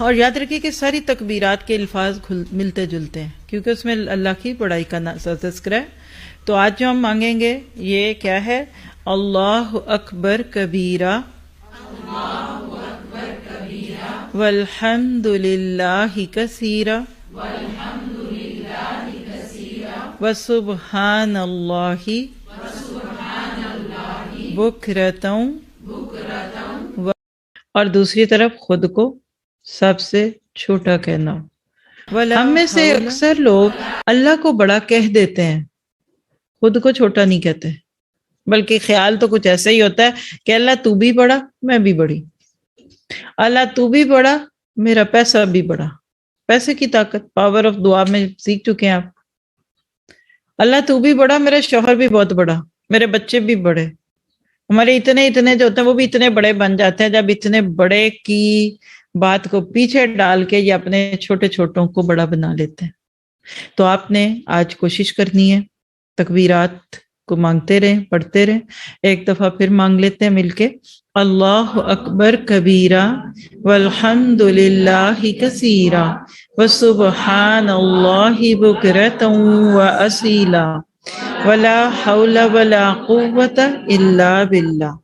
اور یاد رکھیے کہ ساری تکبیرات کے الفاظ ملتے جلتے ہیں کیونکہ اس میں اللہ کی بڑائی کا تذکرہ ہے. تو آج جو ہم مانگیں گے یہ کیا ہے؟ اللہ اکبر کبیرہ والحمد للہ کثیرہ وسبحان اللہ بکرۃ اور دوسری طرف خود کو سب سے چھوٹا کہنا. ہم میں سے اکثر لوگ اللہ کو بڑا کہہ دیتے ہیں، خود کو چھوٹا نہیں کہتے، بلکہ خیال تو کچھ ایسا ہی ہوتا ہے کہ اللہ تو بھی بڑا میں بھی بڑی، اللہ تو بھی بڑا میرا پیسہ بھی بڑا. پیسے کی طاقت، پاور آف دعا میں سیکھ چکے ہیں آپ. اللہ تو بھی بڑا میرا شوہر بھی بہت بڑا، میرے بچے بھی بڑے، ہمارے اتنے جو ہوتے ہیں وہ بھی اتنے بڑے بن جاتے ہیں جب اتنے بڑے کی بات کو پیچھے ڈال کے یہ اپنے چھوٹے چھوٹوں کو بڑا بنا لیتے ہیں. تو آپ نے آج کوشش کرنی ہے، تکبیرات کو مانگتے رہیں، پڑھتے رہیں. ایک دفعہ پھر مانگ لیتے ہیں مل کے. اللہ اکبر کبیرہ والحمد للہ کثیرہ وسبحان اللہ بکرۃ واصیلا ولا حول ولا قوة الا باللہ.